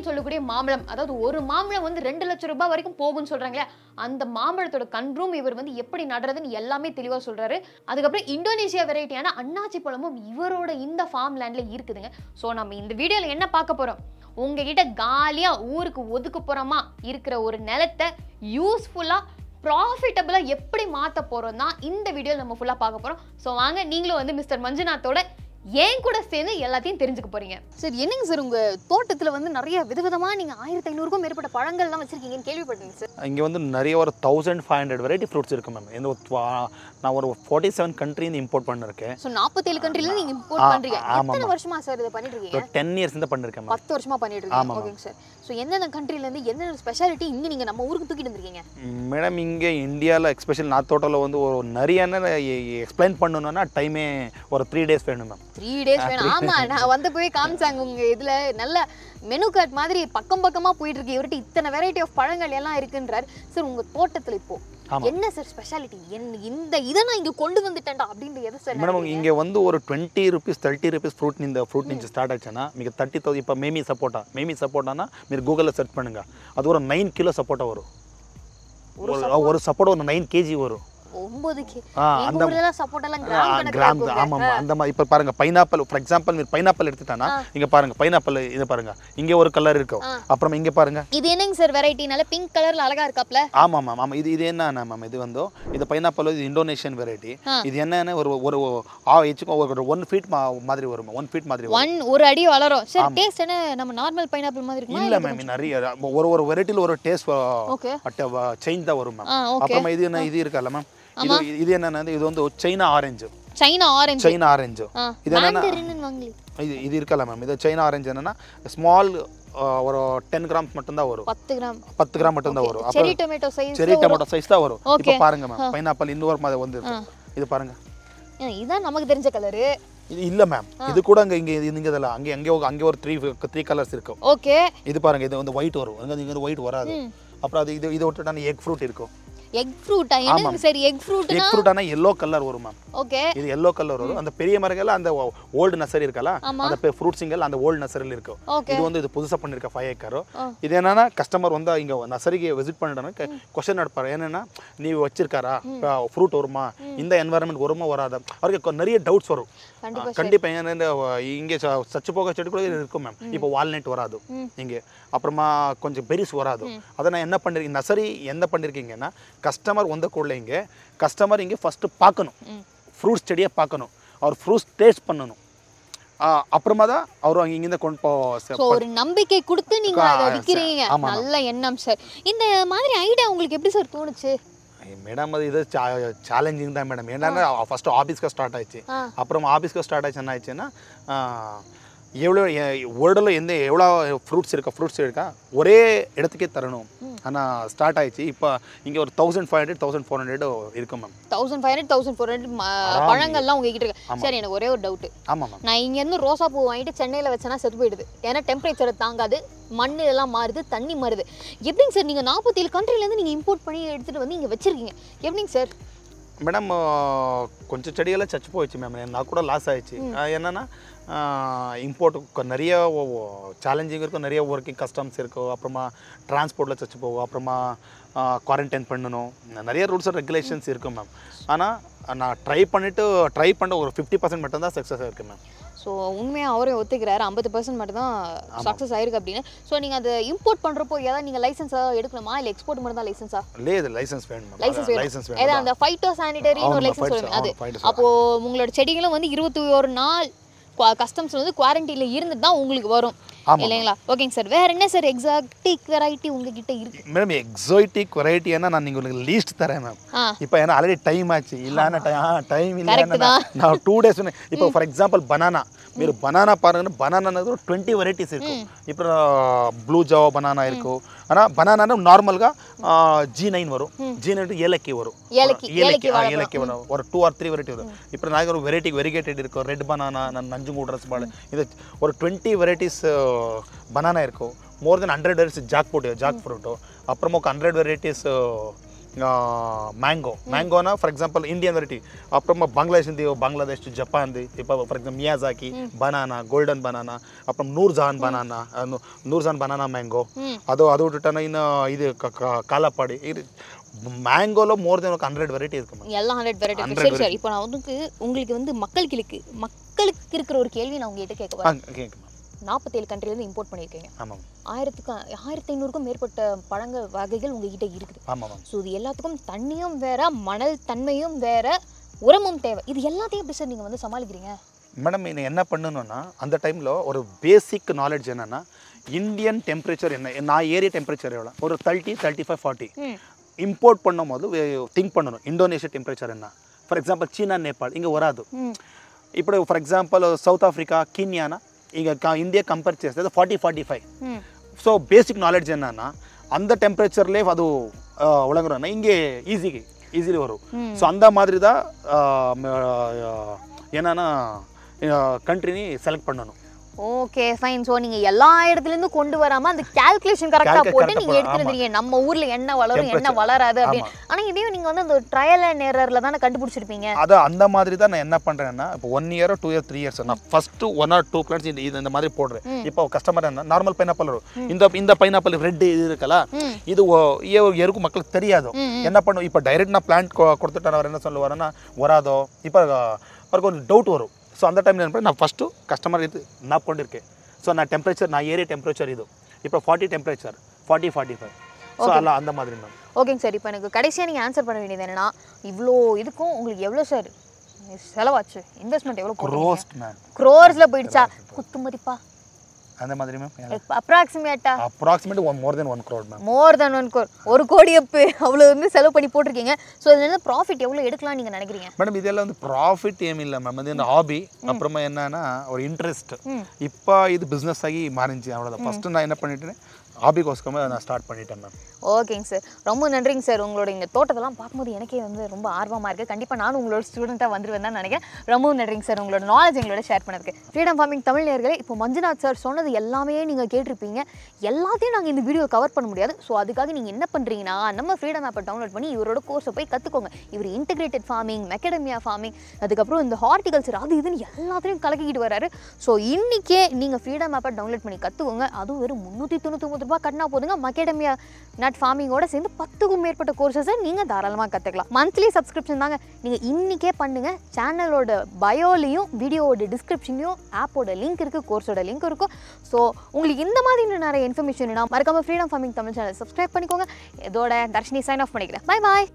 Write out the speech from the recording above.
மல்லின்னு சொல்லக்கூடிய மாம்பழம், அதாவது ஒரு மாம்பழம் வந்து 2 லட்சம் ரூபாய் வரைக்கும் போகும்னு சொல்றாங்களே, அந்த மாம்பழத்தோட கன்றும் இவர் வந்து எப்படி நடுறதுன்னு எல்லாமே தெளிவா சொல்றாரு. அதுக்கப்புறம் இந்தோனேஷியா வெரைட்டியான அன்னாச்சி பழமும் இவரோட இந்த ஃபார்ம் லேண்ட்ல இருக்குதுங்க. ஸோ நம்ம இந்த வீடியோல என்ன பார்க்க போறோம், உங்ககிட்ட காலியா ஊருக்கு ஒதுக்க போறோமா இருக்கிற ஒரு நிலத்தை யூஸ்ஃபுல்லா ப்ராஃபிட்டபிளா எப்படி மாத்த போறோம் தான் இந்த வீடியோல நம்ம ஃபுல்லா பார்க்க போறோம். ஸோ வாங்க நீங்களும் வந்து மிஸ்டர் மஞ்சுநாத்தோட ஏன் கூட சேர்ந்து எல்லாத்தையும் தெரிஞ்சுக்க போறீங்க. சார் என்னங்க சார் உங்க தோட்டத்துல வந்து நிறைய விதவிதமா நீங்க 1500க்கும் மேற்பட்ட பழங்கள்லாம் வச்சிருக்கீங்கன்னு கேள்விப்பட்டேங்க சார். இங்கே வந்து நிறைய ஒரு 1500 வெரைட்டி ஃப்ரூட்ஸ் இருக்கு மேம். இந்த நான் ஒரு 47 கண்ட்ரிந்து இம்போர்ட் பண்ணிருக்கேன். ஸோ 47 கண்ட்ரில நீங்க இம்போர்ட் பண்றீங்க. எத்தனை வருஷமா சார் இதை பண்ணிட்டு இருக்கீங்க? 10 இயர்ஸ் இந்த பண்ணிருக்கேன் மேம். 10 வருஷமா பண்ணிட்டு இருக்கீங்க. ஓகேங்க சார். ஸோ எந்தெந்த கண்ட்ரில இருந்து என்னென்ன ஸ்பெஷாலிட்டி இங்க நீங்க நம்ம ஊருக்கு தூக்கிட்டு வந்திருக்கீங்க? மேடம் இங்கே இந்தியாவில் எஸ்பெஷல் நார்த் தோட்டத்தில் வந்து ஒரு நிறைய எக்ஸ்பிளைன் பண்ணணும்னா டைமே ஒரு 3 days வேணும் மேம். 3 days வேணும். ஆமா, நான் வந்து போய் காமிச்சாங்க உங்க இதுல நல்ல மெனு கார்ட் மாதிரி பக்கம் பக்கமா போயிட்டு இருக்கு. இவர்கிட்ட இத்தனை வெரைட்டி ஆஃப் பழங்கள் எல்லாம் இருக்குன்றார் சார். உங்க தோட்டத்துல இப்போ என்ன சார் ஸ்பெஷாலிட்டி, இந்த இதை நான் இங்க கொண்டு வந்துட்டேன்டா அப்படின்ற எதை சார்? மேடம் இங்கே வந்து ஒரு 20 rupees 30 rupees ఫ్రూట్ இந்த ఫ్రూట్ నుంచి స్టార్ట్ ஆச்சுன்னா మీకు 30,000. இப்போ மேமி சப்போட்டானா మీరు గూగుల్లో సెర్చ్ பண்ணுங்க. அது ஒரு 9 கிலோ சப்போட்டா வரும். ஒரு சப்போட்டா ஒரு 9 kg வரும். 9 அந்த சப்போட்டாலாம் கிராம். ஆமா அந்த மாதிரி. இப்போ பாருங்க பைனாப்பிள் ஃபார் எக்ஸாம்பிள் మీరు பைனாப்பிள் எடுத்துட்டானா இங்க பாருங்க பைனாப்பிள் இது பாருங்க இங்க ஒரு கலர் இருக்கும். அப்புறம் இங்க பாருங்க இது என்னங்க சார் வெரைட்டி, நல்ல பிங்க் கலர்ல அழகா இருக்காப்ல. ஆமா மேம் ஆமா. இது என்ன மேம், இது வந்து இது பைனாப்பிள் இது இந்தோனேஷியன் வெரைட்டி. இது என்னன்னா ஒரு ஒரு 1 feet மாதிரி வரும். 1 feet மாதிரி வரும். ஒரு அடி வளரும் சார். டேஸ்ட் என்ன நம்ம நார்மல் பைனாப்பிள் மாதிரி இருக்குமா? இல்ல மேம், நிறைய ஒரு வெரைட்டில ஒரு டேஸ்ட் சேஞ்ச் தான் வரும் மேம். அப்புறம் இது இருக்கல மேம், இது என்னன்னா இது வந்து சைனா ஆரஞ்சு. இது என்னன்னா இது இருக்கல மேம். இது சைனா ஆரஞ்சு என்னன்னா ஸ்மால் ஒரு 10 grams மட்டும் தான் வரும். 10 கிராம் மட்டும் தான் வரும். செரி டொமேட்டோ சைஸ் தான் வரும். இப்போ பாருங்க மேம் பைனாப்பிள் இன்னொரு மாதிரி வந்து இது பாருங்க. இதான் நமக்கு தெரிஞ்ச கலர். இது இல்ல மேம், இது கூட இங்க இதெல்லாம் அங்க ஒரு 3 கலர்ஸ் இருக்கு. ஓகே இது பாருங்க, இது வந்து ஒயிட் வரும். இங்க வந்து ஒயிட் வராது. அப்புறம் அது இது விட்டுட்டான எக் ஃப்ரூட் இருக்கும். எக் ஃப்ரூட்டா? என்ன சார் எக் ஃப்ரூட்னா? எக் ஃப்ரூட்டானா yellow கலர் வரும் மேம். ஓகே இது yellow கலர் வரும். அந்த பெரிய மரங்கள்ல அந்த ஓல்ட் நர்சரி இருக்கல, அந்த ஃப்ரூட்ஸ்ங்க அந்த ஓல்ட் நர்சரில இருக்கும். இது வந்து இது புதுசா பண்ணிருக்க 5 ஏக்கர். இது என்னன்னா கஸ்டமர் வந்து இங்க நர்சரிக்கு விசிட் பண்ணிட்டானே क्वेश्चन நடப்பாரு. என்னன்னா நீ வச்சிருக்காரா ஃப்ரூட் வருமா, இந்த என்வாயரன்மெண்ட் வருமா வராதா, அவருக்கு நிறைய டவுட்ஸ் வரும். கண்டிப்பா இங்க சச்சு போக செடி கூட இருக்கும் மேம். இப்போ வால்நட் வராது இங்க, அப்புறமா கொஞ்சம் பெரிஸ் வராது. அதை நான் என்ன பண்ணிருக்கேன், நர்சரி என்ன பண்ணிருக்கீங்கன்னா கஸ்டமர் வந்த கூட இங்க கஸ்டமர் இங்க ஃபர்ஸ்ட் பார்க்கணும், ஃப்ரூட்ஸ் செடியை பார்க்கணும், அவர் ஃப்ரூட்ஸ் டேஸ்ட் பண்ணணும். அப்புறமா தான் அவர் இங்கிருந்து கொண்டு ஒரு நம்பிக்கை கொடுத்து நீங்க அதை விக்கிறீங்க. நல்ல எண்ணம் சார். இந்த மாதிரி ஐடியா உங்களுக்கு எப்படி சார் தோணுச்சு? மேடம் அது இது சேலஞ்சிங் தான் மேடம். என்னன்னா ஃபர்ஸ்ட் ஆஃபீஸ்க்கு ஸ்டார்ட் ஆயிடுச்சு. அப்புறம் ஆஃபீஸ்க்கு ஸ்டார்ட் ஆயிடுச்சு என்ன ஆயிடுச்சுன்னா எவ்வளோ வேர்ல்டில் எவ்வளோ ஃப்ரூட்ஸ் இருக்கா ஒரே இடத்துக்கே தரணும். ஆனால் ஸ்டார்ட் ஆயிடுச்சு. இப்போ இங்கே ஒரு 1500 1400 இருக்கும் மேம். 1500 1400 பழங்கள்லாம் உங்ககிட்ட இருக்கு. சரி, எனக்கு ஒரே ஒரு டவுட். ஆமாம் மேம், நான் இங்கேருந்து ரோசா பூ வாங்கிட்டு சென்னையில் வச்சேன்னா செத்து போயிடுது. ஏன்னா டெம்பரேச்சரை தாங்காது, மண் எல்லாம் மாறுது, தண்ணி மாறுது. எப்படிங்க சார் நீங்கள் 47 கண்ட்ரிலேருந்து நீங்கள் இம்போர்ட் பண்ணி எடுத்துகிட்டு வந்து இங்கே வச்சுருக்கீங்க, எப்படிங்க சார்? மேடம் கொஞ்சம் செடியெல்லாம் சச்சு போயிடுச்சு மேம். நான் கூட லாஸ் ஆயிடுச்சு. என்னன்னா இம்போர்ட் நிறைய சேலஞ்சிங் இருக்கும், நிறைய ஒர்க்கிங் கஸ்டம்ஸ் இருக்கும், அப்புறமா டிரான்ஸ்போர்ட்டில் சச்சு போகும், அப்புறமா குவாரண்டைன் பண்ணணும், நிறைய ரூல்ஸ் அண்ட் ரெகுலேஷன்ஸ் இருக்கும் மேம். ஆனால் நான் ட்ரை பண்ண ஒரு 50% மட்டும்தான் சக்ஸஸ் ஆயிருக்கு மேம். ஸோ உண்மையாக அவரே ஒத்துக்கிறாரு, 50% மட்டும் தான் சக்ஸஸ் ஆயிருக்கு அப்படின்னு. ஸோ நீங்கள் அதை இம்போர்ட் பண்ணுறப்போ ஏதாவது நீங்கள் லைசன்ஸாக எடுக்கணுமா, இல்லை எக்ஸ்போர்ட் மட்டும் தான் லைசன்ஸா? లేదు லைசன்ஸ் வேணும். லைசன்ஸ் வேணும். அந்த ஃபைட்டோ சானிட்டரின்னு ஒரு லைசன்ஸ் வேணும். அது அப்போது உங்களோட செடிகளும் வந்து 21 நாள் கஸ்டம்ஸ் வந்து குவாரண்டைனில் இருந்துட்டு தான் உங்களுக்கு வரும் இல்லைங்களா? ஓகேங்க சார். வேற என்ன சார் எக்ஸாட்டிக் வெரைட்டி உங்ககிட்ட இருக்கு? மேடம் எக்ஸாட்டிக் வெரைட்டி ஏன்னா நான் உங்களுக்கு லீஸ்ட் தரேன் மேம். இப்போ ஏன்னா ஆல்ரெடி டைம் ஆச்சு. இல்லைன்னா டைம் இல்லை, நான் 2 days. இப்போ ஃபார் எக்ஸாம்பிள் பனானா, మీరు బనానా పారంగా బనానా అనేది 20 వెరైటీస్ ఇరుకు. ఇప్పుడు బ్లూ జావా బనానా ఇరుకు. అనా బనానా నార్మల్గా G9 వரும். G9 అంటే ஏலக்கி வரும். ஏலக்கி வரும். ஒரு 2 or 3 வெரைட்டி வரும். இப்போ நாங்கள் ஒரு வெரைகேட்டட் இருக்கும். ரெட் பனானா, நஞ்சங்கூட ரசபாடு, இது ஒரு 20 வெரைட்டிஸ் பனானா இருக்கும். மோர் தென் 100 வெரைட்டிஸ் ஜாக் ஃப்ரூட்டோ, அப்புறமா ஒரு 100 வெரைட்டிஸ் மேங்கோனா ஃபார் எக்ஸாம்பிள் இந்தியன் வெரைட்டி, அப்புறமா பங்களாதேஷ் ஜப்பான் இப்போ for example Miyazaki banana, golden banana, அப்புறம் நூர்ஜான் பனானா மேங்கோ, அது விட்டுட்டானா இன்னும் இது காலாப்பாடி, இது மேங்கோல மோர் தென் 100 வெரைட்டி இருக்கு. எல்லாம் 100 வெரைட்டி. சரி சரி, இப்போ நான் உங்களுக்கு வந்து மக்களுக்கு இருக்கிற ஒரு கேள்வி நான் உங்ககிட்ட கேட்க வரேன். 47 கண்ட்ரிலேருந்து இம்போர்ட் பண்ணியிருக்கீங்க. ஆமாம். 1500க்கும் மேற்பட்ட பழங்கள் வகைகள் உங்ககிட்ட இருக்குது. ஆமாம். ஸோ இது எல்லாத்துக்கும் தண்ணியும் வேற, மணல் தன்மையும் வேற, உரமும் தேவை. இது எல்லாத்தையும் எப்படி சார் நீங்கள் வந்து சமாளிக்கிறீங்க? மேடம் நீங்கள் என்ன பண்ணணும்னா அந்த டைமில் ஒரு பேசிக் நாலேஜ் என்னென்னா இந்தியன் டெம்பரேச்சர் என்ன, நான் ஏரியா டெம்பரேச்சர் எவ்வளோ, ஒரு 30, 35, 40 இம்போர்ட் பண்ணும் போது திங்க் பண்ணணும் இந்தோனேஷியா டெம்பரேச்சர் என்ன. ஃபார் எக்ஸாம்பிள் சீனா, நேபாள் இங்கே வராது. ఇప్పుడు ఫర్ ఎగ్జాంపుల్ సౌత్ ఆఫ్రికా, కెన్యానా ఇంకా ఇండియా కంపేర్ చేస్తే 40-45. సో బేసిక్ నాలెడ్జ్ என்னன்னா அந்த டெம்பரேச்சர்லேயே அது ஒழுங்குறோன்னா இங்கே ஈஸிலி வரும். ஸோ அந்த மாதிரி தான் என்னன்னா கண்ட்ரினி செலக்ட் பண்ணணும். Okay fine. ஸோ நீங்கள் எல்லா இடத்துலேருந்து கொண்டு வராமல் அந்த கேல்குலேஷன் கரெக்டாக போட்டு நீங்கள் எடுத்துருந்தீங்க நம்ம ஊரில் என்ன வளரும் என்ன வளராது அப்படின்னு. ஆனால் இதையும் நீங்கள் வந்து அந்த ட்ரையல் அண்ட் எரரில் தானே கண்டுபிடிச்சிருப்பீங்க. அதான் அந்த மாதிரி தான் நான் என்ன பண்ணுறேன்னா இப்போ 1 year 2 years 3 years நான் ஃபஸ்ட்டு 1 or 2 plants இந்த மாதிரி போடுறேன். இப்போ கஸ்டமர் என்ன நார்மல் பைனாப்பிள் வரும், இந்த பைனாப்பிள் ரெட் இது இருக்கல, இது எருக்கும் மக்களுக்கு தெரியாது. என்ன பண்ணும் இப்போ டைரெக்ட் நான் பிளான்ட் கொடுத்துட்டேன், அவர் என்ன சொல்லுவாருன்னா வராதோ, இப்போ அவருக்கு ஒரு டவுட் வரும். ஸோ அந்த டைமில் என்ன நான் ஃபஸ்ட்டு கஸ்டமர் இது நான் கொண்டிருக்கேன். ஸோ நான் டெம்பரேச்சர் நான் ஏரியா டெம்பரேச்சர் இது இப்போ 40 டெம்பரேச்சர் 40-45. ஸோ அதெல்லாம் அந்த மாதிரி மேம். ஓகேங்க சார். இப்போ எனக்கு கடைசியாக நீங்கள் ஆன்சர் பண்ண வேண்டியது என்னன்னா இவ்வளோ இதுக்கும் உங்களுக்கு எவ்வளோ சார் செலவாச்சு, இன்வெஸ்ட்மெண்ட் எவ்வளோ? க்ரோர்ஸில் போயிடுச்சா? குத்து மதிப்பா அந்த மாதிரி மேம் அப்ராக்சிமேட் மோர் தென் 1 crore மேம். மோர் தென் 1 crore, 1 கோடி அப்பு அவ்வளோ வந்து செலவு பண்ணி போட்டிருக்கீங்க. ஸோ இதுல ப்ராஃபிட் எவ்வளோ எடுக்கலாம் நீங்கள் நினைக்கிறீங்க? மேடம் இதெல்லாம் வந்து ப்ராஃபிட் ஏம் இல்லை மேம், அது இந்த ஹாபி, அப்புறமா என்னன்னா ஒரு இன்ட்ரெஸ்ட். இப்போ இது பிஸ்னஸ் ஆகி மாறிஞ்சு அவ்வளோதான். ஃபஸ்ட்டு நான் என்ன பண்ணிட்டேன் ஹாபிக்கோஸ்க்காக நான் ஸ்டார்ட் பண்ணிட்டேன் மேம். ஓகேங்க சார், ரொம்ப நன்றிங்க சார். உங்களோட இந்த தோட்டத்தெல்லாம் பார்க்கும்போது எனக்கே வந்து ரொம்ப ஆர்வமாக இருக்குது. கண்டிப்பாக நானும் உங்களோட ஸ்டூடெண்ட்டாக வந்துருவேன் தான் நினைக்கிறேன். ரொம்ப நன்றிங்க சார் உங்களோட நாலேஜ் எங்களோட ஷேர் பண்ணதுக்கு. ஃப்ரீடம் ஃபார்மிங் தமிழ் நேயர்களே, இப்போ மஞ்சுநாத் சார் சொன்னது எல்லாமே நீங்கள் கேட்டிருப்பீங்க. எல்லாத்தையும் நாங்கள் இந்த வீடியோ கவர் பண்ண முடியாது. ஸோ அதுக்காக நீங்கள் என்ன பண்ணுறீங்கன்னா நம்ம ஃப்ரீடம் ஆப்பை டவுன்லோட் பண்ணி இவரோட கோர்ஸை போய் கற்றுக்கோங்க. இவர் இன்டெகிரேட்டட் ஃபார்மிங், மெக்கடமியா ஃபார்மிங், அதுக்கப்புறம் இந்த ஹார்டிகல்ச்சர் அது இதுன்னு எல்லாத்தையும் கலக்கிக்கிட்டு வராரு. ஸோ இன்றைக்கே நீங்கள் ஃப்ரீடம் ஆப்பை டவுன்லோட் பண்ணி கற்றுக்கோங்க. அதுவும் வெறும் 399 ரூபாய் கட்டினா போதுங்க. மெக்கடமியா நட் ஃபார்மிங்கோட சேர்ந்து 10க்கும் மேற்பட்ட கோர்சஸை நீங்கள் தாராளமாக கற்றுக்கலாம். மந்த்லி சப்ஸ்கிரிப்ஷன் தாங்க. நீங்கள் இன்றைக்கே பண்ணுங்கள். சேனலோட பயோலையும் வீடியோவோட டிஸ்கிரிப்ஷன்லையும் ஆப்போட லிங்க் இருக்குது, கோர்ஸோட லிங்க் இருக்கும். ஸோ உங்களுக்கு இந்த மாதிரி நிறைய இன்ஃபர்மேஷன் மறக்காமல் freedom farming Tamil channel subscribe பண்ணிக்கோங்க. இதோட தர்ஷினி சைன் ஆஃப் பண்ணிக்கிறேன். பை பாய்.